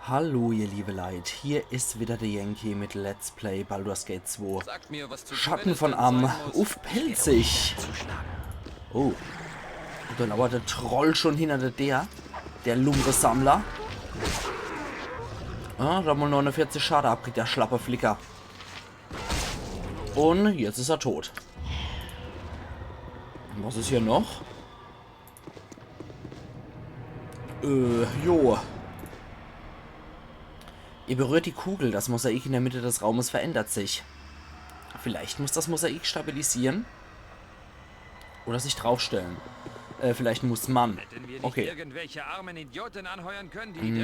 Hallo ihr liebe Leid, hier ist wieder der Yankee mit Let's Play Baldur's Gate 2. Schatten von Am, uff, pelzig. Oh, und dann aber der Troll schon hinter der Lumbre-Sammler. Ah, da haben wir 49 Schade abkriegt, der schlappe Flicker. Und jetzt ist er tot. Was ist hier noch? Jo. Ihr berührt die Kugel, das Mosaik in der Mitte des Raumes verändert sich. Vielleicht muss das Mosaik stabilisieren. Oder sich draufstellen. Vielleicht muss man. Okay.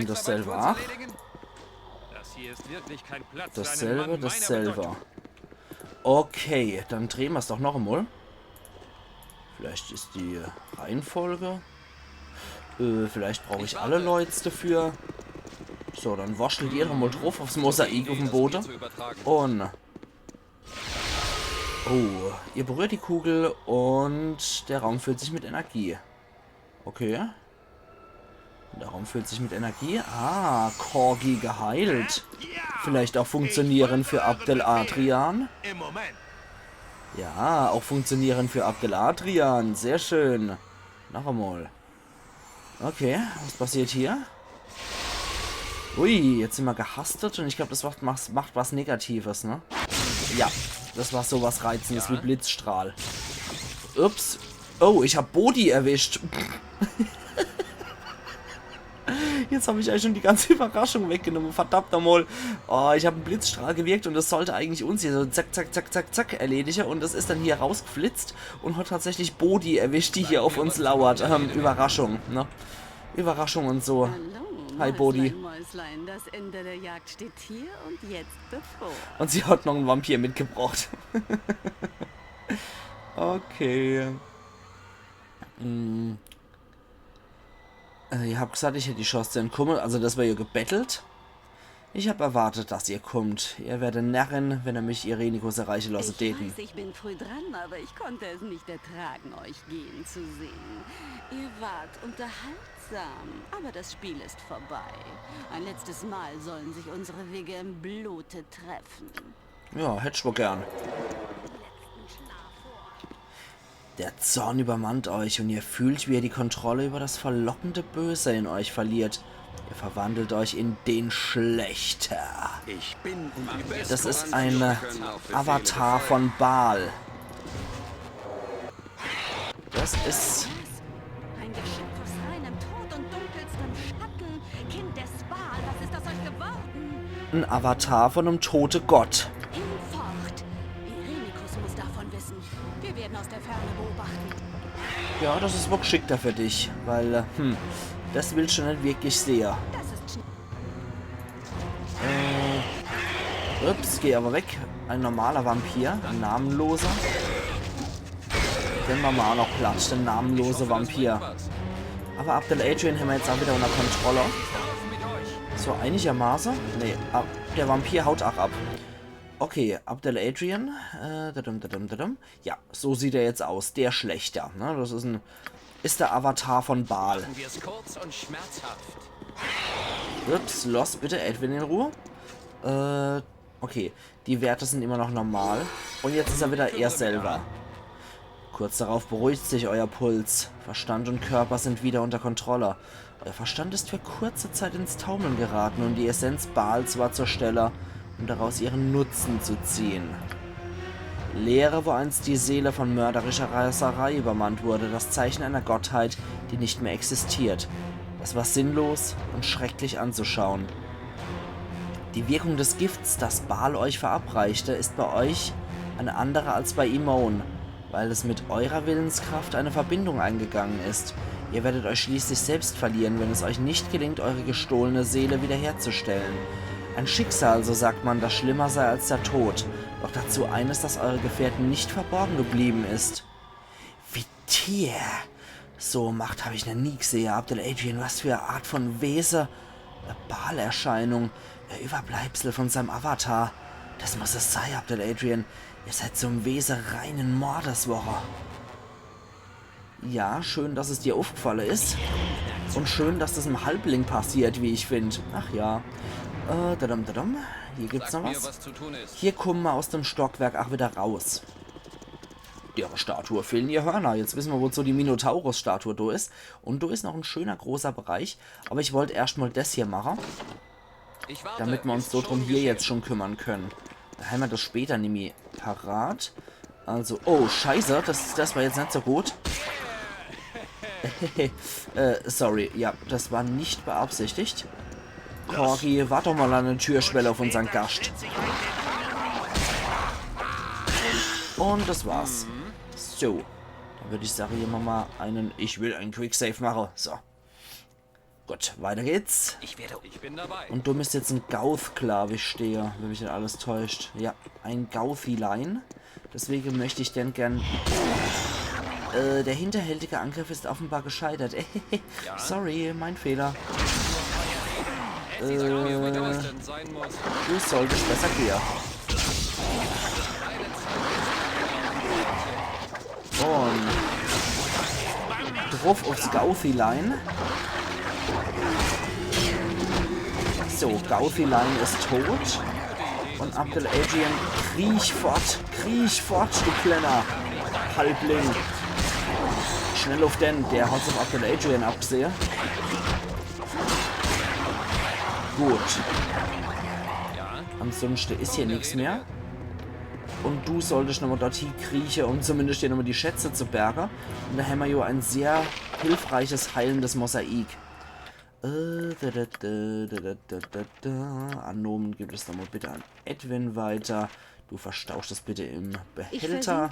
Dasselbe auch. Dasselbe. Okay, dann drehen wir es doch noch einmal. Vielleicht ist die Reihenfolge. Vielleicht brauche ich alle Leute dafür. So, dann waschelt ihr doch mal drauf aufs Mosaik auf dem Boden. Und... Oh, ihr berührt die Kugel und der Raum füllt sich mit Energie. Okay. Der Raum füllt sich mit Energie. Ah, Corgi geheilt. Vielleicht auch funktionieren für Abdel Adrian. Ja, auch funktionieren für Abdel Adrian. Sehr schön. Noch einmal. Okay, was passiert hier? Ui, jetzt sind wir gehastet und ich glaube, das macht was Negatives, ne? Ja, das war sowas Reizendes wie Blitzstrahl. Ups. Oh, ich habe Bodhi erwischt. Jetzt habe ich eigentlich schon die ganze Überraschung weggenommen. Verdammt nochmal. Oh, ich habe einen Blitzstrahl gewirkt und das sollte eigentlich uns hier so zack, zack, zack, zack, zack erledigen. Und das ist dann hier rausgeflitzt und hat tatsächlich Bodhi erwischt, die hier auf uns lauert. Überraschung, ne? Überraschung und so. Hi, Bodhi. Das Ende der Jagd steht hier und jetzt bevor. Und sie hat noch einen Vampir mitgebracht. Okay. Ihr habt gesagt, ich hätte die Chance zu entkommen. Also das war ja gebettelt. Ich habe erwartet, dass ihr kommt. Ihr werdet Närrin, wenn ihr mich Irenikos erreichen lassen täten. Ich bin früh dran, aber ich konnte es nicht ertragen, euch gehen zu sehen. Ihr wart unterhaltsam, aber das Spiel ist vorbei. Ein letztes Mal sollen sich unsere Wege im Blute treffen. Ja, hätte ich wohl gern. Der Zorn übermannt euch und ihr fühlt, wie ihr die Kontrolle über das verlockende Böse in euch verliert. Ihr verwandelt euch in den Schlechter. Das ist ein Avatar von Baal. Das ist... Ein Geschöpf aus reinem Tod und dunkelstem Schatten. Kind des Baal, was ist aus euch geworden? ein Avatar von einem toten Gott. Hinfort! Irenikos muss davon wissen. Wir werden aus der Ferne beobachten. Ja, das ist wohl geschickter für dich, weil, das willst du nicht wirklich sehen. Das ist Ups, geh aber weg. Ein normaler Vampir, ein namenloser. Den machen wir auch noch Platz, der namenlose Vampir. Aber Abdel Adrian haben wir jetzt auch wieder unter Kontrolle. So, einigermaßen. Nee, der Vampir haut auch ab. Okay, Abdel Adrian. Ja, so sieht er jetzt aus. Der Schlechter. Ne? Das ist der Avatar von Baal. Ups, los bitte Edwin in Ruhe. Okay, die Werte sind immer noch normal. Und jetzt ist er wieder er selber. Kurz darauf beruhigt sich euer Puls. Verstand und Körper sind wieder unter Kontrolle. Euer Verstand ist für kurze Zeit ins Taumeln geraten und die Essenz Baals war zur Stelle, um daraus ihren Nutzen zu ziehen. Leere, wo einst die Seele von mörderischer Raserei übermannt wurde, das Zeichen einer Gottheit, die nicht mehr existiert. Es war sinnlos und schrecklich anzuschauen. Die Wirkung des Gifts, das Baal euch verabreichte, ist bei euch eine andere als bei Imon, weil es mit eurer Willenskraft eine Verbindung eingegangen ist. Ihr werdet euch schließlich selbst verlieren, wenn es euch nicht gelingt, eure gestohlene Seele wiederherzustellen. Ein Schicksal, so sagt man, das schlimmer sei als der Tod, doch dazu eines, das eure Gefährten nicht verborgen geblieben ist. Wie Tier! So Macht habe ich noch nie gesehen, Abdel Adrian, was für eine Art von Wesen, eine Baal-Erscheinung, ein Überbleibsel von seinem Avatar. Das muss es sein, Abdel Adrian. Ihr seid zum Wesen reinen Mordeswoche. Ja, schön, dass es dir aufgefallen ist. Und schön, dass das im Halbling passiert, wie ich finde. Ach ja. Hier gibt's noch was. Hier kommen wir aus dem Stockwerk auch wieder raus. Ihre Statue fehlen ihr Hörner. Jetzt wissen wir, wozu die Minotaurus-Statue da ist. Und da ist noch ein schöner großer Bereich. Aber ich wollte erstmal das hier machen. Damit wir uns so drum hier jetzt schon kümmern können. Da haben wir das später nämlich parat. Also, oh, scheiße, das war jetzt nicht so gut. Sorry, ja, das war nicht beabsichtigt. Corgi, warte doch mal an der Türschwelle auf unseren Gast. Und das war's. So, dann würde ich sagen, hier machen wir einen, ich will einen Quicksave machen. So. Gut, weiter geht's. Ich bin dabei. Und du müsst jetzt ein Gauth, glaube ich, stehen, wenn mich nicht alles täuscht. Ja, ein Gauthi-Line. Deswegen möchte ich denn gern... der hinterhältige Angriff ist offenbar gescheitert. Sorry, mein Fehler. Du solltest besser gehen. Und drauf aufs Gauthi-Line. So, Gauthi-Line ist tot. Und Abdel Adrian, kriech fort, du kleiner Halbling. Schnell auf den, der hat auf Abdel Adrian abgesehen. Gut. Ansonsten ist hier nichts mehr. Und du solltest nochmal dorthin kriechen, um zumindest hier nochmal die Schätze zu bergen. Und da haben wir ja ein sehr hilfreiches, heilendes Mosaik. Anomen gibt es nochmal bitte an Edwin weiter. Du verstauchst das bitte im Behälter.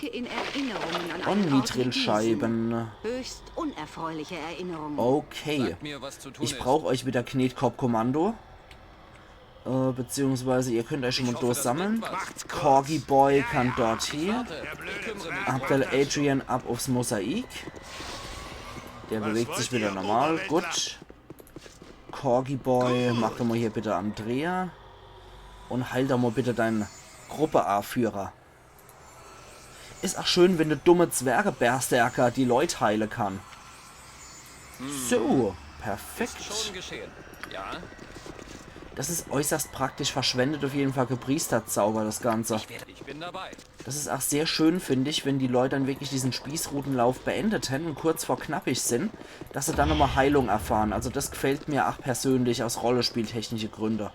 Und Mithril-Scheiben. Höchst unerfreuliche Erinnerungen. Okay. Ich brauche euch wieder Knetkorb-Kommando. Beziehungsweise ihr könnt euch schon mal durchsammeln. Corgi Boy kann dort hier. Abdel Adrian ab aufs Mosaik. Der bewegt sich wieder normal. Gut. Corgi Boy, mach doch mal hier bitte Andrea. Und heil doch mal bitte deinen Gruppe A-Führer. Ist auch schön, wenn der dumme Zwerge-Berserker die Leute heilen kann. So, perfekt. Das ist äußerst praktisch, verschwendet auf jeden Fall Gepriesterzauber, das Ganze. Das ist auch sehr schön, finde ich, wenn die Leute dann wirklich diesen Spießrutenlauf beendet haben und kurz vor knappig sind, dass sie dann nochmal Heilung erfahren. Also das gefällt mir auch persönlich aus rollenspieltechnische Gründe.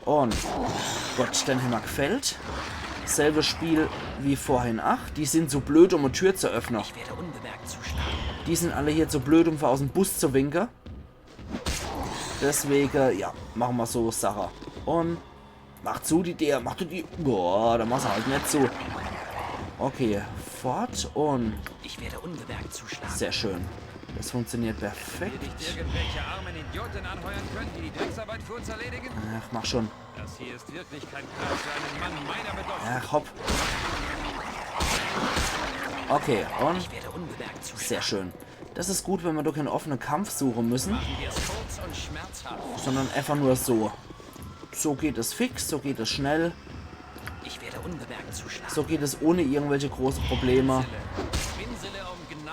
Und Gott, den haben wir gefällt. Selbes Spiel wie vorhin. Ach, die sind so blöd, um eine Tür zu öffnen. Die sind alle hier so blöd, um aus dem Bus zu winken. Deswegen, ja, machen wir so Sache. Und mach zu mach du die. Boah, da machst du halt nicht zu. Okay, fort und. Ich werde unbemerkt zuschlagen. Sehr schön. Das funktioniert perfekt. Irgendwelche armen Idioten anheuern können, die die Drecksarbeit für uns erledigen? Ach, mach schon. Das hier ist wirklich kein Platz für einen Mann meiner Bedeutung. Ach, hopp. Okay, und. Ich werde unbemerkt zuschlagen. Sehr schön. Das ist gut, wenn wir doch keinen offenen Kampf suchen müssen. Machen wir es kurz und schmerzhaft. Sondern einfach nur so. So geht es fix, so geht es schnell. Ich werde unbemerkt zuschlagen. So geht es ohne irgendwelche großen Probleme.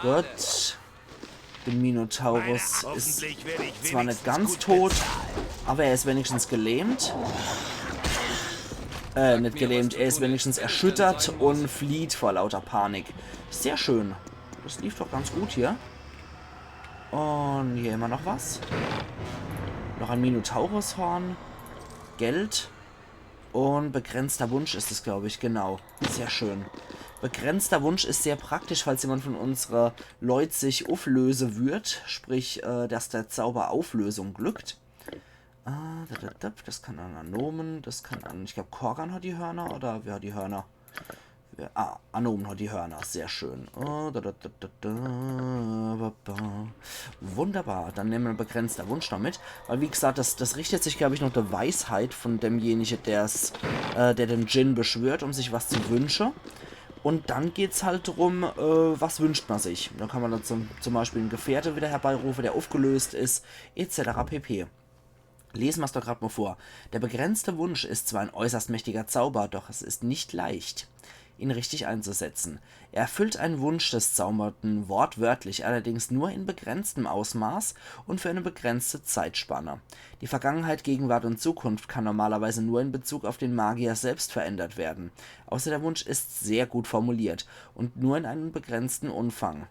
Gut. Der Minotaurus ist zwar nicht ganz tot, aber er ist wenigstens gelähmt. Nicht gelähmt, er ist wenigstens erschüttert und flieht vor lauter Panik. Sehr schön. Das lief doch ganz gut hier. Und hier immer noch was. Noch ein Minotaurushorn. Geld. Und begrenzter Wunsch ist es, glaube ich. Genau. Sehr schön. Begrenzter Wunsch ist sehr praktisch, falls jemand von unserer Leute sich auflösen wird. Sprich, dass der Zauber Auflösung glückt. Das kann an Anomen. Das kann an... Ich glaube, Korgan hat die Hörner. Oder wer hat die Hörner? Anomen hat die Hörner. Sehr schön. Wunderbar. Dann nehmen wir einen begrenzter Wunsch noch mit. Weil, wie gesagt, das richtet sich, glaube ich, noch der Weisheit von demjenigen, der den Djinn beschwört, um sich was zu wünschen. Und dann geht es halt darum, was wünscht man sich. Dann kann man dann zum Beispiel einen Gefährte wieder herbeirufen, der aufgelöst ist, etc. pp. Lesen wir es doch gerade mal vor. Der begrenzte Wunsch ist zwar ein äußerst mächtiger Zauber, doch es ist nicht leicht. ihn richtig einzusetzen. Er erfüllt einen Wunsch des Zaubernden wortwörtlich, allerdings nur in begrenztem Ausmaß und für eine begrenzte Zeitspanne. Die Vergangenheit, Gegenwart und Zukunft kann normalerweise nur in Bezug auf den Magier selbst verändert werden. Außer der Wunsch ist sehr gut formuliert und nur in einem begrenzten Umfang.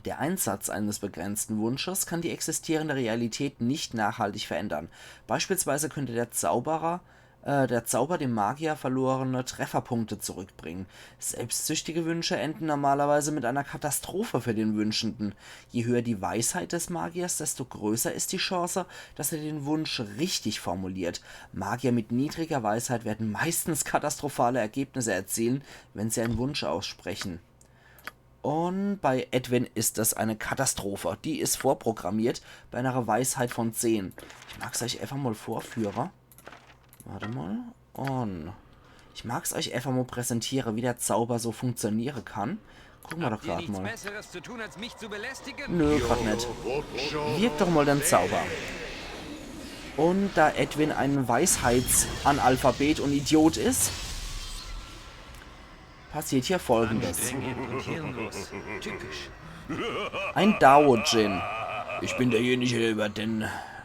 Der Einsatz eines begrenzten Wunsches kann die existierende Realität nicht nachhaltig verändern. Beispielsweise könnte der Zauber dem Magier verlorene Trefferpunkte zurückbringen. Selbstsüchtige Wünsche enden normalerweise mit einer Katastrophe für den Wünschenden. Je höher die Weisheit des Magiers, desto größer ist die Chance, dass er den Wunsch richtig formuliert. Magier mit niedriger Weisheit werden meistens katastrophale Ergebnisse erzielen, wenn sie einen Wunsch aussprechen. Und bei Edwin ist das eine Katastrophe. Die ist vorprogrammiert bei einer Weisheit von 10. Ich mag es euch einfach mal vorführen. Warte mal. Und ich mag es euch einfach mal präsentieren, wie der Zauber so funktionieren kann. Gucken wir doch gerade mal. Besseres zu tun, als mich zu belästigen? Nö, gerade nicht. Wirkt doch mal den Zauber. Und da Edwin ein Weisheitsanalphabet und Idiot ist, passiert hier Folgendes. Ein Dao-Djinn. Ich bin derjenige, der über den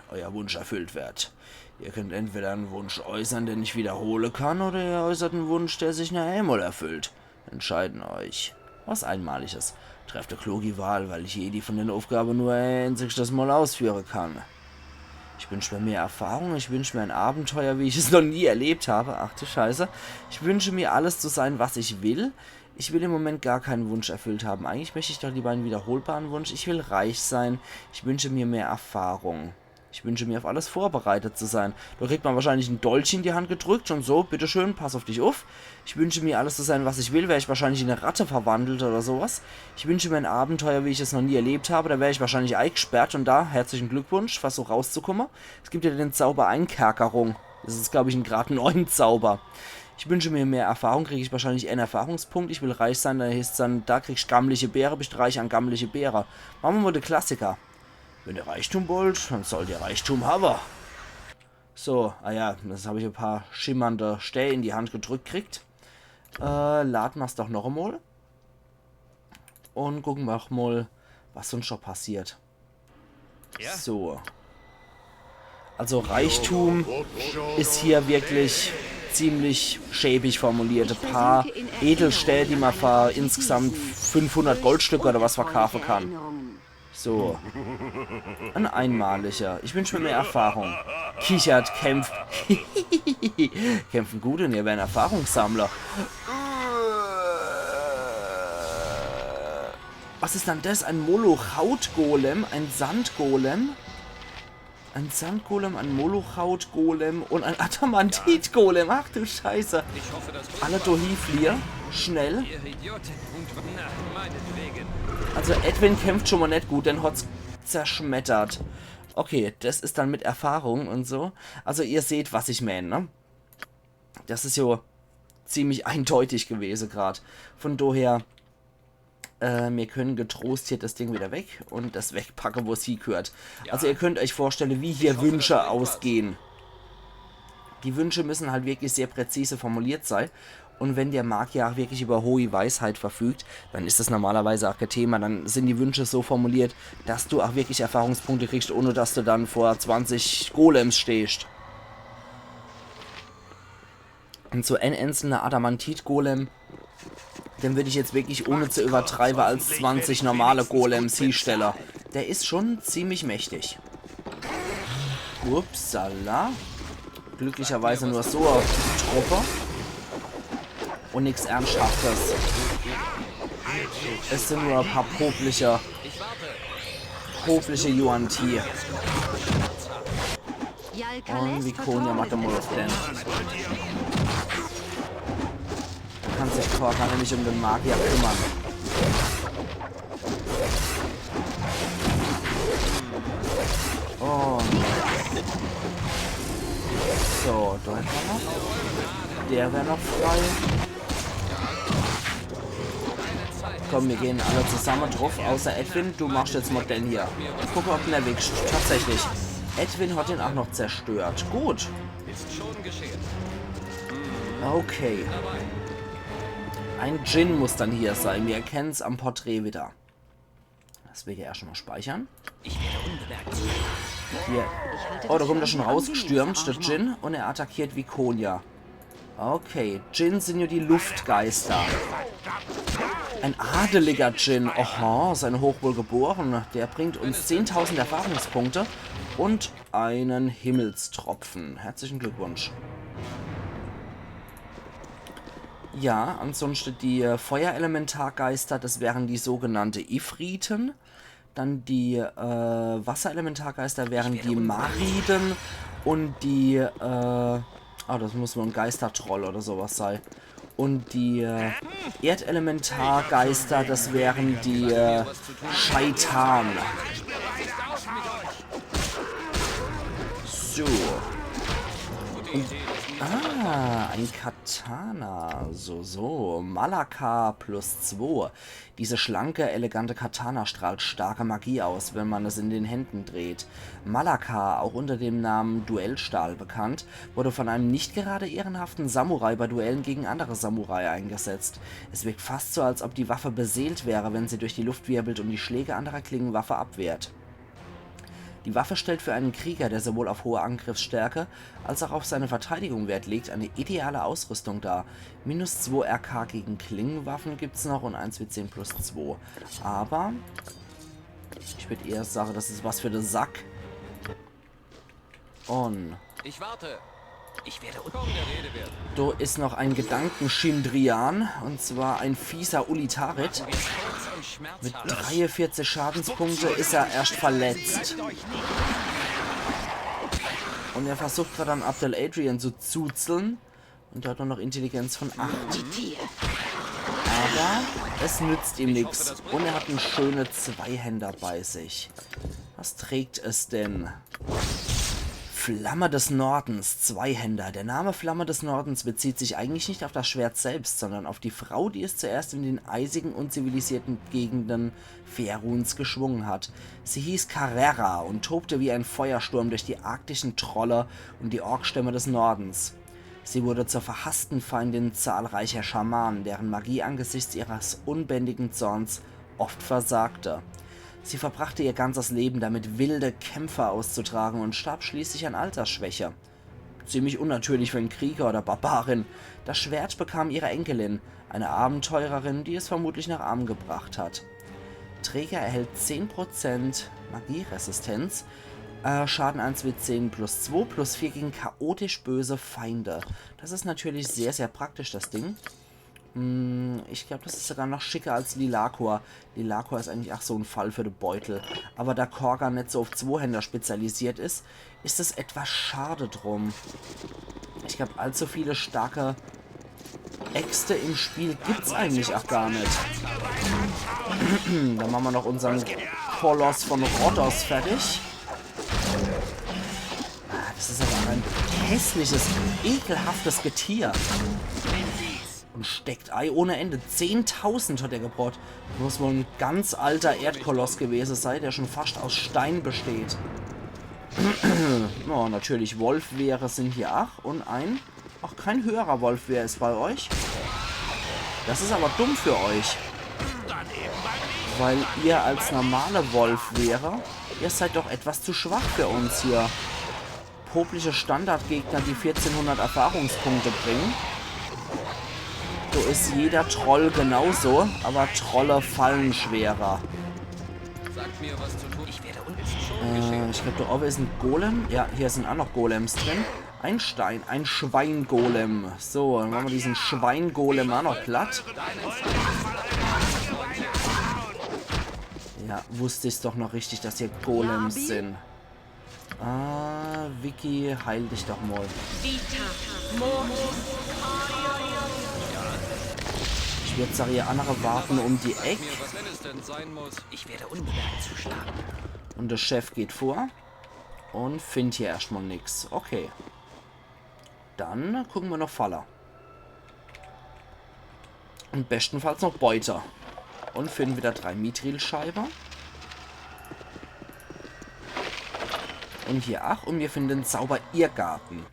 euer Wunsch erfüllt wird. Ihr könnt entweder einen Wunsch äußern, den ich wiederholen kann, oder ihr äußert einen Wunsch, der sich nachher einmal erfüllt. Entscheiden euch. Was Einmaliges. Trefft eine kluge Wahl, weil ich jede von den Aufgaben nur ein einziges Mal ausführen kann. Ich wünsche mir mehr Erfahrung, ich wünsche mir ein Abenteuer, wie ich es noch nie erlebt habe. Ach du Scheiße. Ich wünsche mir alles zu sein, was ich will. Ich will im Moment gar keinen Wunsch erfüllt haben. Eigentlich möchte ich doch lieber einen wiederholbaren Wunsch. Ich will reich sein. Ich wünsche mir mehr Erfahrung. Ich wünsche mir auf alles vorbereitet zu sein. Da kriegt man wahrscheinlich ein Dolch in die Hand gedrückt und so, bitteschön, pass auf dich auf. Ich wünsche mir alles zu sein, was ich will. Wäre ich wahrscheinlich in eine Ratte verwandelt oder sowas. Ich wünsche mir ein Abenteuer, wie ich es noch nie erlebt habe. Da wäre ich wahrscheinlich eingesperrt und da, herzlichen Glückwunsch, fast so rauszukommen. Es gibt ja den Zauber Einkerkerung. Das ist, glaube ich, ein Grad 9 Zauber. Ich wünsche mir mehr Erfahrung, kriege ich wahrscheinlich einen Erfahrungspunkt. Ich will reich sein, da heißt es dann, da kriegst du gammelige Beere, bist reich an gammelige Beere. Machen wir mal den Klassiker. Wenn ihr Reichtum wollt, dann sollt ihr Reichtum haben. So, ja, das habe ich ein paar schimmernde Stähle in die Hand gedrückt gekriegt. Laden wir es doch noch einmal. Und gucken wir auch mal, was sonst schon passiert. Ja? So. Also Reichtum ist hier wirklich ziemlich schäbig formuliert. Ein paar Edelstähle, die man für insgesamt 500 Goldstücke oder was verkaufen kann. So. Ein einmaliger. Ich wünsche mir mehr Erfahrung. Kichert, kämpft. Kämpfen gut und ihr werdet Erfahrungssammler. Was ist dann das? Ein Molochaut-Golem? Ein Sandgolem? Ein Sandgolem, ein Molochaut-Golem und ein Adamantit-Golem. Ach du Scheiße. Ich hoffe, das Alle Dohiflier. Schnell. Ihr Idioten. Und nach meinetwegen. Also Edwin kämpft schon mal nicht gut, denn hat's zerschmettert. Okay, das ist dann mit Erfahrung und so. Also ihr seht, was ich meine, ne? Das ist ja ziemlich eindeutig gewesen gerade. Von daher, wir können getrost hier das Ding wieder weg und das wegpacken, wo es hingehört. Also ihr könnt euch vorstellen, wie hier Wünsche ausgehen. Die Wünsche müssen halt wirklich sehr präzise formuliert sein. Und wenn der Magier auch wirklich über hohe Weisheit verfügt, dann ist das normalerweise auch kein Thema. Dann sind die Wünsche so formuliert, dass du auch wirklich Erfahrungspunkte kriegst, ohne dass du dann vor 20 Golems stehst. Und so ein einzelner Adamantit-Golem, den würde ich jetzt wirklich ohne zu übertreiben als 20 normale Golems hinstellen. Der ist schon ziemlich mächtig. Upsala. Glücklicherweise nur so auf die Truppe. Und nichts Ernsthaftes. Es sind nur ein paar popliche Yuan-Ti. Und Vikonia Matamoloth denn. Da kann sich Korka nämlich um den Magier kümmern. Oh. So, da hätten wir noch. Der wäre noch frei. Komm, wir gehen alle zusammen drauf, außer Edwin. Du machst jetzt mal den hier. Guck mal, ob den erwischt. Tatsächlich. Edwin hat ihn auch noch zerstört. Gut. Ist schon geschehen. Okay. Ein Djinn muss dann hier sein. Wir erkennen es am Porträt wieder. Das will ich ja erst schon mal speichern. Ich werde unbemerkt zuschlagen. Hier. Oh, da kommt er schon rausgestürmt, der Djinn. Und er attackiert Vikonia. Okay, Djinn sind ja die Luftgeister. Ein adeliger Djinn. Oha, sein Hochwohlgeboren. Der bringt uns 10.000 Erfahrungspunkte und einen Himmelstropfen. Herzlichen Glückwunsch. Ja, ansonsten die Feuerelementargeister, das wären die sogenannte Ifriten. Dann die Wasserelementargeister wären die Mariden. Und die, das muss wohl ein Geistertroll oder sowas sein. Und die Erdelementargeister, das wären die Shaitan. So. Ein Katana. So. Malaka +2. Diese schlanke, elegante Katana strahlt starke Magie aus, wenn man es in den Händen dreht. Malaka, auch unter dem Namen Duellstahl bekannt, wurde von einem nicht gerade ehrenhaften Samurai bei Duellen gegen andere Samurai eingesetzt. Es wirkt fast so, als ob die Waffe beseelt wäre, wenn sie durch die Luft wirbelt und die Schläge anderer Klingenwaffe abwehrt. Die Waffe stellt für einen Krieger, der sowohl auf hohe Angriffsstärke als auch auf seine Verteidigung Wert legt, eine ideale Ausrüstung dar. -2 RK gegen Klingenwaffen gibt es noch und 1W10 +2. Aber ich würde eher sagen, das ist was für den Sack. Und Ich warte. Ich werde Kaum der Rede wert. da ist noch ein Gedankenschindrian, und zwar ein fieser Ulitarit. Mit 43 Schadenspunkte ist er erst verletzt. Und er versucht gerade an Abdel Adrian zu zuzeln. Und er hat nur noch Intelligenz von 8. Aber es nützt ihm nichts. Und er hat einen schönen Zweihänder bei sich. Was trägt es denn? Flamme des Nordens, Zweihänder. Der Name Flamme des Nordens bezieht sich eigentlich nicht auf das Schwert selbst, sondern auf die Frau, die es zuerst in den eisigen, unzivilisierten Gegenden Faeruns geschwungen hat. Sie hieß Carrera und tobte wie ein Feuersturm durch die arktischen Trolle und die Orkstämme des Nordens. Sie wurde zur verhassten Feindin zahlreicher Schamanen, deren Magie angesichts ihres unbändigen Zorns oft versagte. Sie verbrachte ihr ganzes Leben damit, wilde Kämpfe auszutragen und starb schließlich an Altersschwäche. Ziemlich unnatürlich für einen Krieger oder Barbarin. Das Schwert bekam ihre Enkelin, eine Abenteurerin, die es vermutlich nach Arm gebracht hat. Träger erhält 10% Magieresistenz, Schaden 1W10 +2, +4 gegen chaotisch böse Feinde. Das ist natürlich sehr, sehr praktisch, das Ding. Ich glaube, das ist sogar noch schicker als Lilakor. Lilakor ist eigentlich auch so ein Fall für den Beutel. Aber da Korga nicht so auf Zweihänder spezialisiert ist, ist es etwas schade drum. Ich glaube, allzu viele starke Äxte im Spiel gibt es eigentlich auch gar nicht. Dann machen wir noch unseren Koloss von Rhodos fertig. Das ist aber ein hässliches, ekelhaftes Getier. Und steckt Ei ohne Ende. 10.000 hat er gebraucht. Muss wohl ein ganz alter Erdkoloss gewesen sein, der schon fast aus Stein besteht. Oh, natürlich Wolfwehre sind hier auch. Und kein höherer Wolfwehr ist bei euch. Das ist aber dumm für euch. Weil ihr als normale Wolfwehre, ihr seid doch etwas zu schwach für uns hier. Popliche Standardgegner, die 1400 Erfahrungspunkte bringen. So ist jeder Troll genauso, aber Trolle fallen schwerer. Sagt mir, was zu tun. Ich werde Ich glaube, da oben ist ein Golem. Ja, hier sind auch noch Golems drin. Ein Stein, ein Schweingolem. So, dann machen wir diesen Schweingolem auch noch platt. Ja, wusste ich doch noch richtig, dass hier Golems sind. Vicky, heil dich doch mal. Ich würde sagen, hier andere warten um die Ecke. Was wenn es denn sein muss? Ich werde unbemerkt zuschlagen. Und der Chef geht vor. Und findet hier erstmal nichts. Okay. Dann gucken wir noch Faller. Und bestenfalls noch Beute. Und finden wieder 3 Mithril-Scheibe. Und hier und wir finden den Zauber-Irrgarten.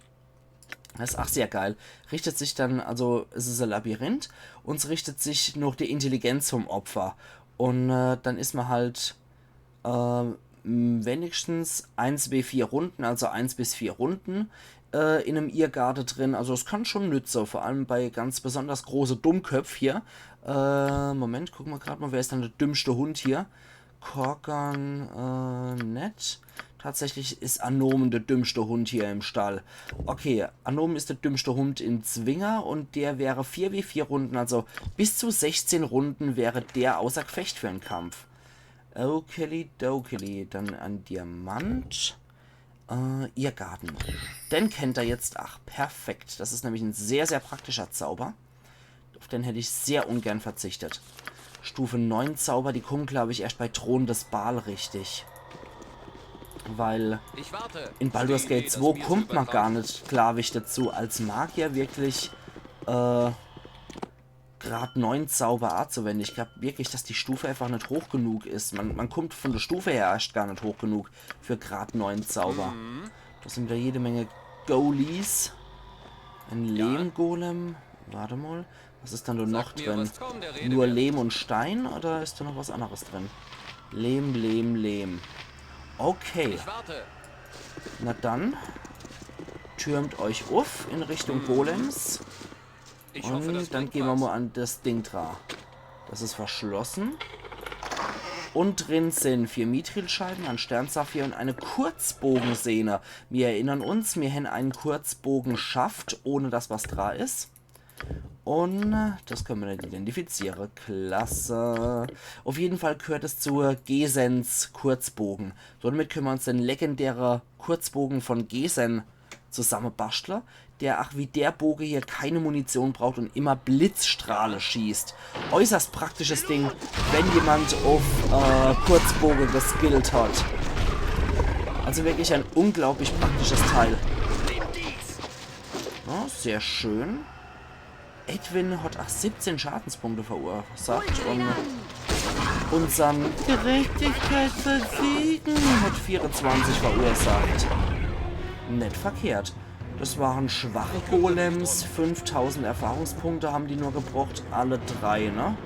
Das ist auch sehr geil. Richtet sich dann, also es ist ein Labyrinth und es richtet sich noch die Intelligenz vom Opfer. Und dann ist man halt wenigstens 1 bis 4 Runden, also 1 bis 4 Runden in einem Irrgarten drin. Also es kann schon nützen, vor allem bei ganz besonders große Dummköpfe hier. Moment, gucken wir gerade mal, wer ist dann der dümmste Hund hier? Korgan, nett. Tatsächlich ist Anomen der dümmste Hund hier im Stall. Okay, Anomen ist der dümmste Hund in Zwinger und der wäre 4 wie 4 Runden, also bis zu 16 Runden wäre der außer Gefecht für einen Kampf. Okeli-dokeli, dann ein Diamant. Irrgarten. Den kennt er jetzt. Ach, perfekt. Das ist nämlich ein sehr, sehr praktischer Zauber. Auf den hätte ich sehr ungern verzichtet. Stufe 9 Zauber, die kommen, glaube ich, erst bei Thron des Baal richtig. Weil in Baldur's Gate 2 kommt man gar nicht, glaube ich, dazu, als Magier wirklich Grad 9 Zauber anzuwenden. Ich glaube wirklich, dass die Stufe einfach nicht hoch genug ist. Man kommt von der Stufe her erst gar nicht hoch genug für Grad 9 Zauber. Das sind wieder jede Menge Goalies. Ein Lehmgolem. Warte mal. Was ist dann da noch drin? Nur Lehm und Stein oder ist da noch was anderes drin? Lehm, Lehm, Lehm. Okay. Na dann. Türmt euch auf in Richtung Golems. Und dann gehen wir mal an das Ding dran. Das ist verschlossen. Und drin sind 4 Mithrilscheiben, ein Sternsaphir und eine Kurzbogensehne. Wir erinnern uns, wir haben einen Kurzbogenschaft, ohne dass was dran ist. Und das können wir nicht identifizieren. Klasse. Auf jeden Fall gehört es zur Gesens Kurzbogen. Somit können wir uns den legendären Kurzbogen von Gesen zusammenbasteln, der ach wie der Bogen hier keine Munition braucht und immer Blitzstrahle schießt. Äußerst praktisches Ding, wenn jemand auf Kurzbogen geskillt hat. Also wirklich ein unglaublich praktisches Teil. Ja, sehr schön. Edwin hat 17 Schadenspunkte verursacht und unseren Gerechtigkeitsversiegen hat 24 verursacht. Nicht verkehrt. Das waren schwache Golems. 5000 Erfahrungspunkte haben die nur gebraucht. Alle 3, ne?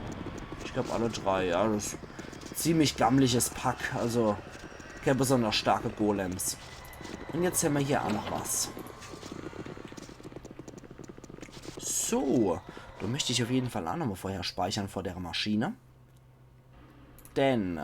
Ich glaube alle 3, ja. Das ist ein ziemlich gammeliges Pack. Also keine besonders starke Golems. Und jetzt haben wir hier auch noch was. So. Da möchte ich auf jeden Fall auch nochmal vorher speichern vor der Maschine. Denn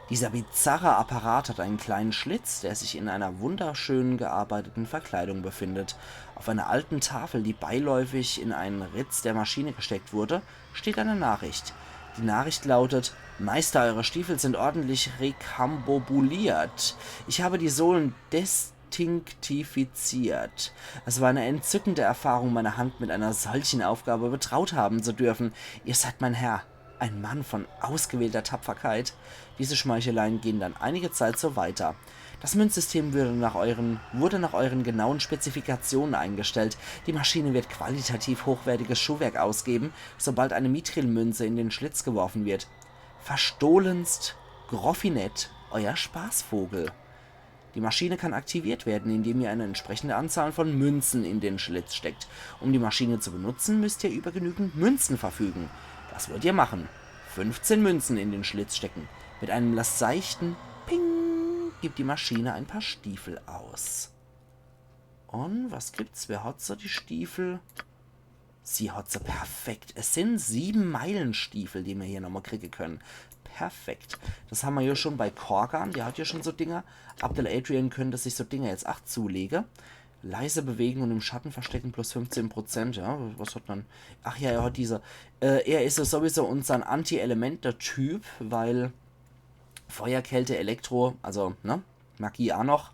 dieser bizarre Apparat hat einen kleinen Schlitz, der sich in einer wunderschön gearbeiteten Verkleidung befindet. Auf einer alten Tafel, die beiläufig in einen Ritz der Maschine gesteckt wurde, steht eine Nachricht. Die Nachricht lautet: Meister, eure Stiefel sind ordentlich rekambobuliert. Ich habe die Sohlen destinktifiziert. Es war eine entzückende Erfahrung, meine Hand mit einer solchen Aufgabe betraut haben zu dürfen. Ihr seid mein Herr. Ein Mann von ausgewählter Tapferkeit. Diese Schmeicheleien gehen dann einige Zeit so weiter. Das Münzsystem wurde nach euren genauen Spezifikationen eingestellt. Die Maschine wird qualitativ hochwertiges Schuhwerk ausgeben, sobald eine Mithril-Münze in den Schlitz geworfen wird. Verstohlenst Groffinet, euer Spaßvogel. Die Maschine kann aktiviert werden, indem ihr eine entsprechende Anzahl von Münzen in den Schlitz steckt. Um die Maschine zu benutzen, müsst ihr über genügend Münzen verfügen. Was wollt ihr machen? 15 Münzen in den Schlitz stecken. Mit einem seichten Ping gibt die Maschine ein paar Stiefel aus. Und was gibt's? Wer hat so die Stiefel? Sie hat sie perfekt. Es sind 7 Meilenstiefel, die wir hier nochmal kriegen können. Perfekt. Das haben wir ja schon bei Korgan. Der hat ja schon so Dinger. Abdel Adrian könnte sich so Dinger jetzt 8 zulegen. Leise bewegen und im Schatten verstecken plus 15%, ja, was hat man? Ach ja, er hat diese, er ist ja sowieso unser Anti-Elementer-Typ, weil Feuer, Kälte, Elektro, also, ne, Magie auch noch.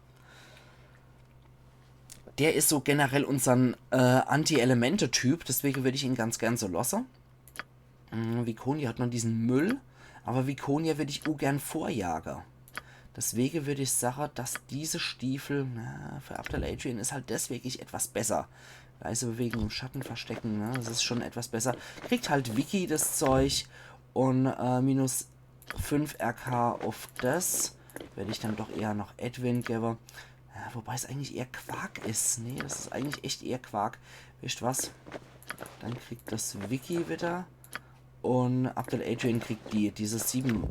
Der ist so generell unser Anti-Elemente-Typ, deswegen würde ich ihn ganz gern so lassen. Vikonia hat noch diesen Müll, aber Vikonia würde ich auch gern vorjagen. Deswegen würde ich sagen, dass diese Stiefel, für Abdel Adrian ist halt deswegen etwas besser. Leise bewegen, im Schatten verstecken, ne, das ist schon etwas besser. Kriegt halt Wiki das Zeug und minus 5 RK auf das. Werde ich dann doch eher noch Edwin geben. Ja, wobei es eigentlich eher Quark ist. Nee, das ist eigentlich echt eher Quark. Wisst was? Dann kriegt das Vicky wieder. Und Abdel Adrian kriegt diese 7.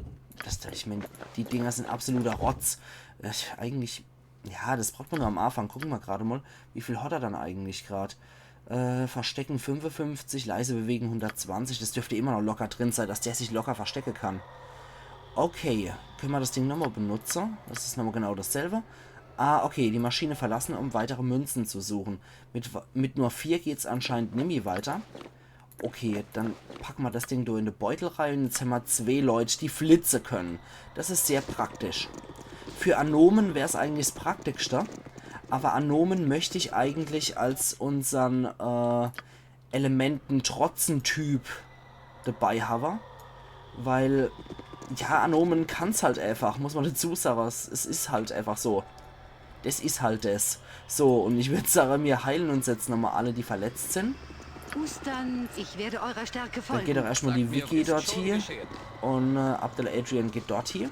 Ich meine, die Dinger sind absoluter Rotz. Eigentlich, ja, das braucht man nur am Anfang. Gucken wir gerade mal, wie viel hat er dann eigentlich gerade? Verstecken 55, leise bewegen 120. Das dürfte immer noch locker drin sein, dass der sich locker verstecken kann. Okay, können wir das Ding nochmal benutzen? Das ist nochmal genau dasselbe. Ah, okay, die Maschine verlassen, um weitere Münzen zu suchen. Mit nur 4 geht es anscheinend nämlich weiter. Okay, dann packen wir das Ding durch in den Beutel rein. Jetzt haben wir 2 Leute, die Flitze können. Das ist sehr praktisch. Für Anomen wäre es eigentlich das Praktischste. Aber Anomen möchte ich eigentlich als unseren Elementen-Trotzen-Typ dabei haben. Weil, ja, Anomen kann es halt einfach, muss man dazu sagen. Es ist halt einfach so. Das ist halt das. So, und ich würde sagen, wir heilen uns jetzt nochmal alle, die verletzt sind. Hustern, ich werde eurer Stärke folgen. Dann geht doch erstmal die Vicky dort hier. Und Abdel Adrian geht dort hier.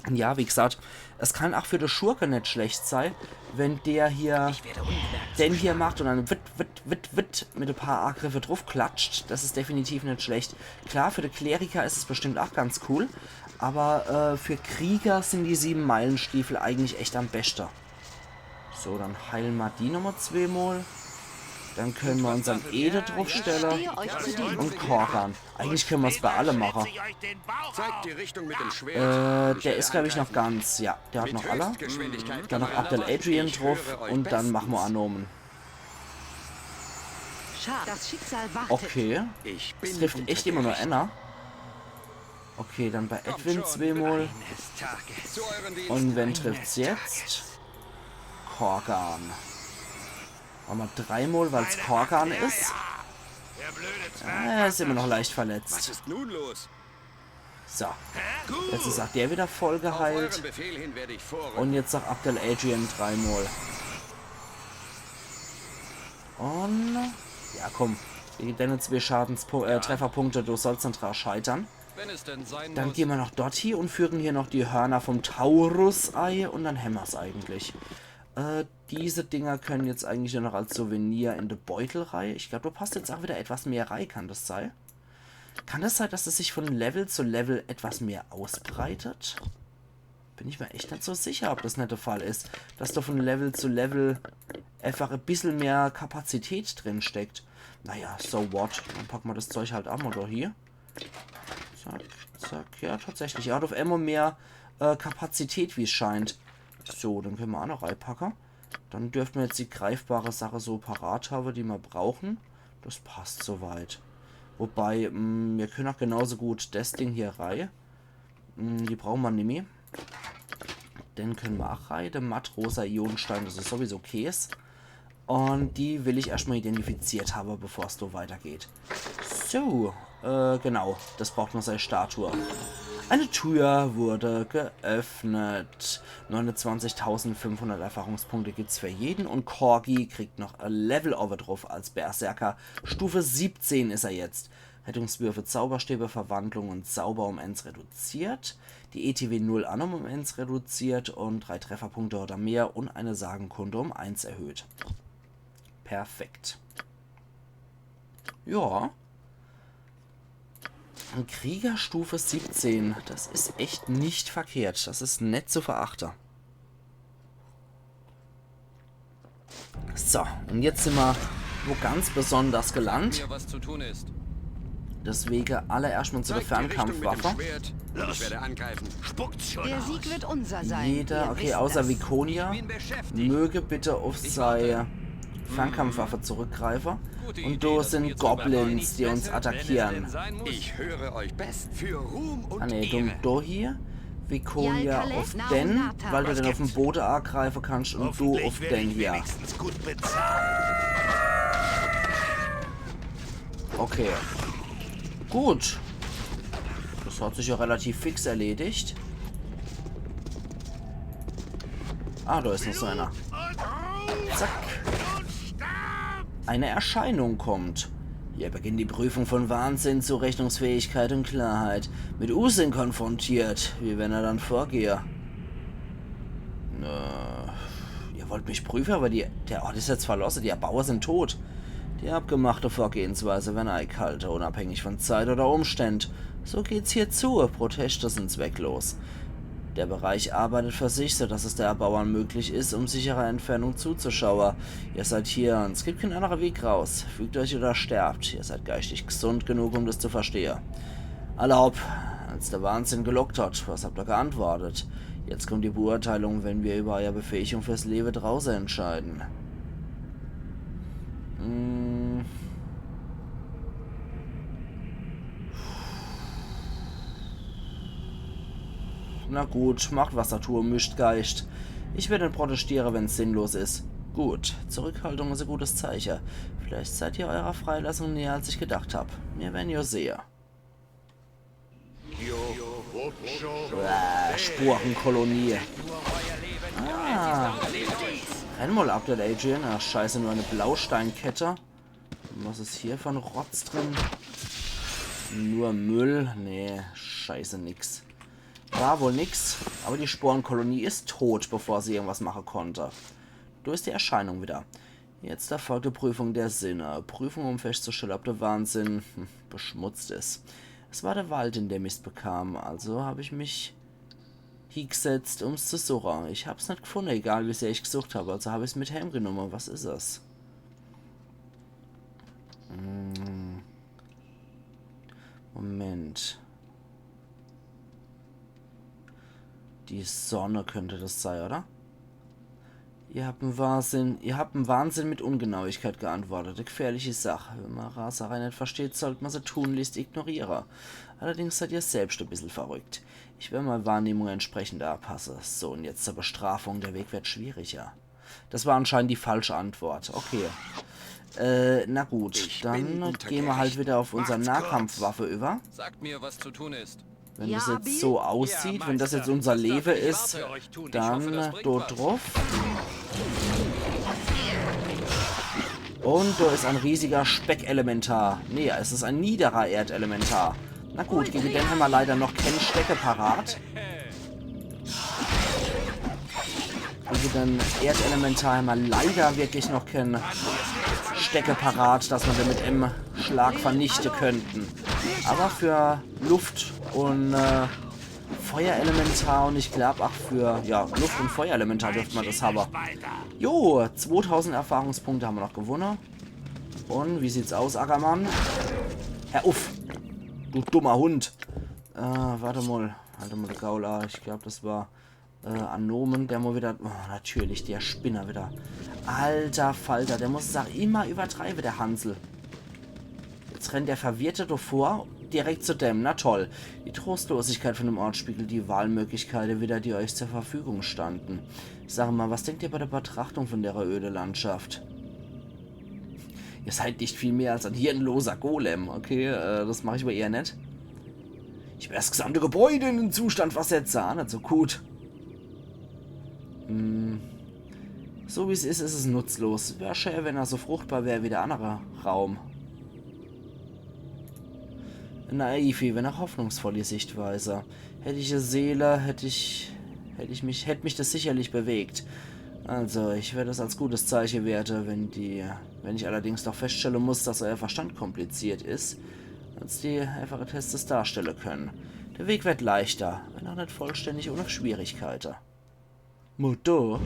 Ja, wie gesagt, es kann auch für die Schurke nicht schlecht sein, wenn der hier den hier macht und dann mit ein paar Angriffe drauf klatscht. Das ist definitiv nicht schlecht. Klar, für die Kleriker ist es bestimmt auch ganz cool, aber für Krieger sind die 7-Meilen-Stiefel eigentlich echt am besten. So, dann heilen wir die nochmal 2 Mal. Dann können wir unseren Ede draufstellen und Korkan. Eigentlich können wir es bei allem machen. Der ist, glaube ich, noch ganz. Ja, der hat noch alle. Dann noch Abdel Adrian drauf und dann machen wir Anomen. Okay. Das trifft echt immer nur Anna. Okay, dann bei Edwin 2 Mal. Und wen trifft's jetzt? Korkan. Machen wir 3 Mal, weil es Korkan ist. Er ist immer noch leicht verletzt. Was ist nun los? So. Jetzt ist auch der wieder voll geheilt. Und jetzt noch Abdel Adrian 3 Mal. Und... ja, komm. Deine 2 Trefferpunkte, du sollst dann dran scheitern. Dann gehen wir noch dort hier und führen hier noch die Hörner vom Taurus-Ei und dann haben wir es eigentlich. Diese Dinger können jetzt eigentlich nur noch als Souvenir in die Beutelreihe. Ich glaube, da passt jetzt auch wieder etwas mehr rein, kann das sein? Kann das sein, dass es sich von Level zu Level etwas mehr ausbreitet? Bin ich mir echt nicht so sicher, ob das nicht der Fall ist. Dass da von Level zu Level einfach ein bisschen mehr Kapazität drin steckt. Naja, so what? Dann packen wir das Zeug halt auch mal da hier. Zack, zack. Ja, tatsächlich. Er hat auf einmal mehr Kapazität, wie es scheint. So, dann können wir auch noch reinpacken. Dann dürften wir jetzt die greifbare Sache so parat haben, die wir brauchen. Das passt soweit. Wobei, wir können auch genauso gut das Ding hier rein. Die brauchen wir nicht mehr. Den können wir auch rein. Der mattrosa Ionenstein, das ist sowieso Käse. Und die will ich erstmal identifiziert haben, bevor es so weitergeht. So, genau. Das braucht noch seine Statue. Eine Tür wurde geöffnet. 29.500 Erfahrungspunkte gibt es für jeden. Und Corgi kriegt noch ein Level over drauf als Berserker. Stufe 17 ist er jetzt. Rettungswürfe, Zauberstäbe, Verwandlung und Zauber um 1 reduziert. Die ETW 0 Anom um 1 reduziert. Und 3 Trefferpunkte oder mehr. Und eine Sagenkunde um 1 erhöht. Perfekt. Ja. Ein Krieger Stufe 17. Das ist echt nicht verkehrt. Das ist nett zu verachten. So, und jetzt sind wir wo ganz besonders gelandet. Was zu tun ist. Deswegen alle erstmal zu der Fernkampfwaffe. Ich werde angreifen. Der Sieg wird unser sein. Jeder, Ihr okay, wisst außer das. Vikonia, möge bitte auf seine Fernkampfwaffe zurückgreifen. Und da sind Goblins, die uns attackieren. Ich höre euch best für Ruhm und Ah ne, Ehre. du hier. Vikonia auf den, weil du den auf dem Boden angreifen kannst und du auf den hier. Okay. Gut. Das hat sich ja relativ fix erledigt. Ah, da ist noch so einer. Zack. Eine Erscheinung kommt. Hier beginnt die Prüfung von Wahnsinn, Zurechnungsfähigkeit und Klarheit. Mit Unsinn konfrontiert. Wie wenn er dann vorgehe. wollt mich prüfen, aber der Ort ist jetzt verlassen, die Erbauer sind tot. Die abgemachte Vorgehensweise werden eingehalten, unabhängig von Zeit oder Umständen. So geht's hier zu, Proteste sind zwecklos. Der Bereich arbeitet für sich, sodass es der Erbauern möglich ist, um sicherer Entfernung zuzuschauen. Ihr seid hier und es gibt keinen anderen Weg raus. Fügt euch oder sterbt. Ihr seid geistig gesund genug, um das zu verstehen. Erlaub, als der Wahnsinn gelockt hat, was habt ihr geantwortet? Jetzt kommt die Beurteilung, wenn wir über eure Befähigung fürs Leben draußen entscheiden. Na gut, macht was Natur, mischt Geist. Ich werde protestieren, wenn es sinnlos ist. Gut, Zurückhaltung ist ein gutes Zeichen. Vielleicht seid ihr eurer Freilassung näher, als ich gedacht habe. Wir werden ja sehen. Sporenkolonie. Renn mal ab, der Adrian. Ach, scheiße, nur eine Blausteinkette. Was ist hier von Rotz drin? Nur Müll? Nee, scheiße, nix. War wohl nix, aber die Sporenkolonie ist tot, bevor sie irgendwas machen konnte. Du ist die Erscheinung wieder. Jetzt erfolgt die Prüfung der Sinne. Prüfung, um festzustellen, ob der Wahnsinn beschmutzt ist. Es war der Wald, in dem ich es bekam, also habe ich mich hingesetzt, um es zu suchen. Ich habe es nicht gefunden, egal wie sehr ich gesucht habe, also habe ich es mit heimgenommen. Was ist es? Moment. Die Sonne könnte das sein, oder? Ihr habt einen Wahnsinn mit Ungenauigkeit geantwortet. Eine gefährliche Sache. Wenn man Raserei nicht versteht, sollte man sie tunlichst ignorieren. Allerdings seid ihr selbst ein bisschen verrückt. Ich werde mal Wahrnehmung entsprechend anpassen. So, und jetzt zur Bestrafung. Der Weg wird schwieriger. Das war anscheinend die falsche Antwort. Okay. Na gut. Dann gehen wir halt wieder auf unsere Nahkampfwaffe über. Sagt mir, was zu tun ist. Wenn das jetzt so aussieht, wenn das jetzt unser Leben ist, dann dort drauf. Und da ist ein riesiger Speckelementar. Nee, es ist ein niederer Erdelementar. Na gut, gegen den haben wir leider noch keine Stecke parat. Also den Erdelementar haben wir leider wirklich noch keine Stecke parat, dass wir den mit einem Schlag vernichten könnten. Aber für Luft- und Feuerelementar und ich glaube auch für Luft- und Feuerelementar dürfte man das haben. Jo, 2000 Erfahrungspunkte haben wir noch gewonnen. Und wie sieht's aus, Ackermann? Herr Uff, du dummer Hund. Warte mal, der Gaula. Ich glaube, das war Anomen, der mal wieder... Oh, natürlich, der Spinner wieder. Alter Falter, der muss es auch immer übertreiben, der Hansel. Jetzt rennt der Verwirrte davor, direkt zu dem. Na toll. Die Trostlosigkeit von dem Ort spiegelt die Wahlmöglichkeiten wieder, die euch zur Verfügung standen. Sag mal, was denkt ihr bei der Betrachtung von der öde Landschaft? Ihr seid nicht viel mehr als ein hirnloser Golem, okay? Das mache ich aber eher nicht. Ich werde das gesamte Gebäude in den Zustand versetzen. Nicht so gut. So wie es ist es nutzlos. Wäre schön, wenn er so fruchtbar wäre wie der andere Raum. Naivi, wenn auch hoffnungsvolle Sichtweise. Hätte ich eine Seele, hätte mich das sicherlich bewegt. Also, ich werde es als gutes Zeichen werten, wenn ich allerdings doch feststellen muss, dass euer Verstand kompliziert ist, als die einfache Tests es darstellen können. Der Weg wird leichter, wenn auch nicht vollständig ohne Schwierigkeiten. Motto.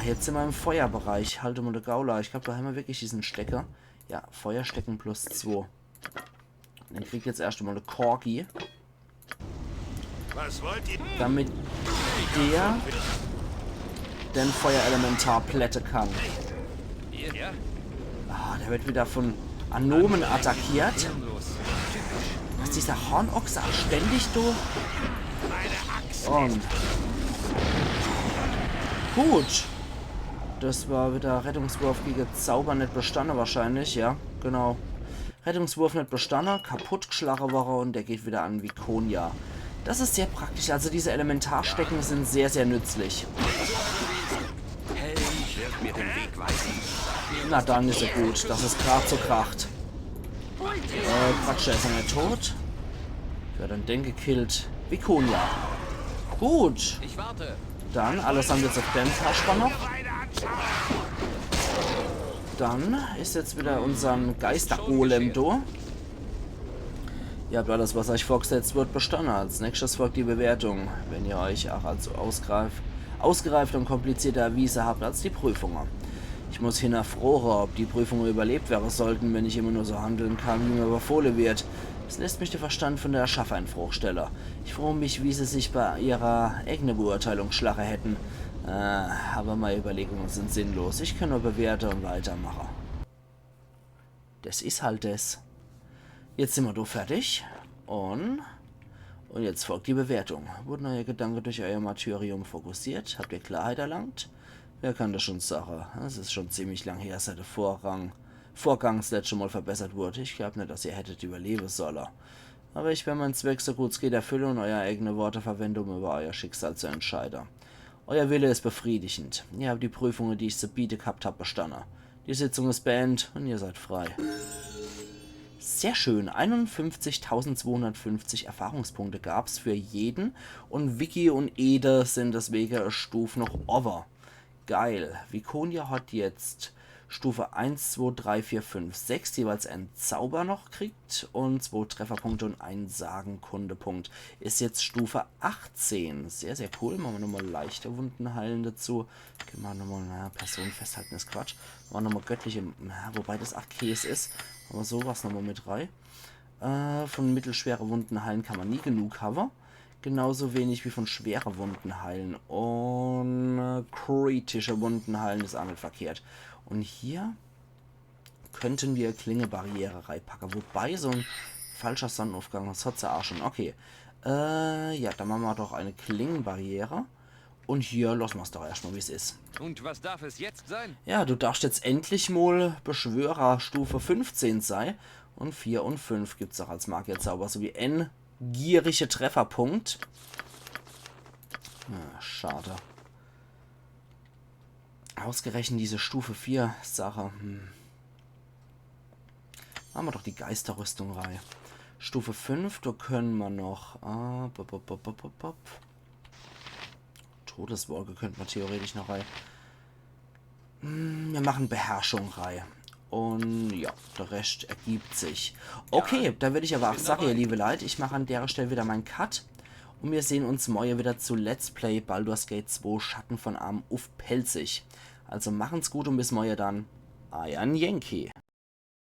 Jetzt sind wir im Feuerbereich. Halte mal der Gaula. Ich glaube, da haben wir wirklich diesen Stecker. Ja, Feuerstecken plus 2. Dann kriegt jetzt erst einmal eine Corgi. Was wollt ihr? Damit der den Feuerelementar plätte kann. Der wird wieder von Anomen attackiert. Was dieser Hornochse auch ständig durch? Und gut. Das war wieder Rettungswurf gegen Zauber nicht bestanden wahrscheinlich, ja, genau. Rettungswurf nicht bestanden, kaputtgeschlagen war und der geht wieder an wie Konya. Das ist sehr praktisch, also diese Elementarstecken sind sehr, sehr nützlich. Wird mir den Weg weisen. Na dann ist er gut, das ist gerade so kracht. Quatsch, der ist ja nicht tot. Ich werde dann den gekillt. Wie Konya. Gut. Ich warte. Dann, alles haben wir zur Dämpfer noch. Dann ist jetzt wieder unser Geistergolem da. Ihr habt alles, was euch vorgesetzt wird, bestanden. Als nächstes folgt die Bewertung, wenn ihr euch auch als ausgereift und komplizierter erwiesen habt als die Prüfungen. Ich muss hinterfragen, ob die Prüfungen überlebt werden sollten, wenn ich immer nur so handeln kann, wie mir befohlen wird. Es lässt mich der Verstand von der Erschaffer in Frage stellen. Ich frage mich, wie sie sich bei ihrer eigenen Beurteilung schlagen hätten. Aber meine Überlegungen sind sinnlos. Ich kann nur bewerten und weitermachen. Das ist halt das. Jetzt sind wir doch fertig. Und jetzt folgt die Bewertung. Wurden eure Gedanken durch euer Martyrium fokussiert? Habt ihr Klarheit erlangt? Wer kann das schon sagen? Es ist schon ziemlich lang her, seit der Vorgang das letzte Mal verbessert wurde. Ich glaube nicht, dass ihr hättet überleben sollen. Aber ich werde meinen Zweck so gut es geht erfüllen und eure eigene Worte verwenden, um über euer Schicksal zu entscheiden. Euer Wille ist befriedigend. Ihr habt die Prüfungen, die ich zu bieten gehabt habe, bestanden. Die Sitzung ist beendet und ihr seid frei. Sehr schön. 51.250 Erfahrungspunkte gab es für jeden. Und Vicky und Ede sind deswegen eine Stufe noch over. Geil. Viconia hat jetzt Stufe 1, 2, 3, 4, 5, 6 jeweils einen Zauber noch kriegt und 2 Trefferpunkte und einen Sagenkundepunkt. Ist jetzt Stufe 18. Sehr, sehr cool. Machen wir nochmal leichte Wunden heilen dazu. Gehen wir nochmal, Person festhalten ist Quatsch. Machen wir nochmal göttliche, wobei das 8 Käse ist. Aber sowas nochmal mit rein. Von mittelschwere Wunden heilen kann man nie genug haben. Genauso wenig wie von schwere Wunden heilen. Und kritische Wunden heilen ist auch nicht verkehrt. Und hier könnten wir Klingebarriere reinpacken. Wobei so ein falscher Sonnenaufgang, das hat sie auch schon. Okay. Ja, dann machen wir doch eine Klingenbarriere. Und hier lassen wir es doch erstmal, wie es ist. Und was darf es jetzt sein? Ja, du darfst jetzt endlich mal Beschwörer Stufe 15 sein. Und 4 und 5 gibt es auch als Magierzauber. Sowie N. Gierige Trefferpunkt. Schade. Ausgerechnet diese Stufe 4 Sache. Machen wir doch die Geisterrüstung rein. Stufe 5, da können wir noch. Todeswolke könnten wir theoretisch noch rein. Wir machen Beherrschung rein. Und ja, der Rest ergibt sich. Okay, ja, da würde ich aber auch sagen, ihr liebe Leute, ich mache an der Stelle wieder meinen Cut. Und wir sehen uns morgen wieder zu Let's Play Baldur's Gate 2 Schatten von Arm auf Pelzig. Also machen's gut und bis morgen dann. Euer Yankee.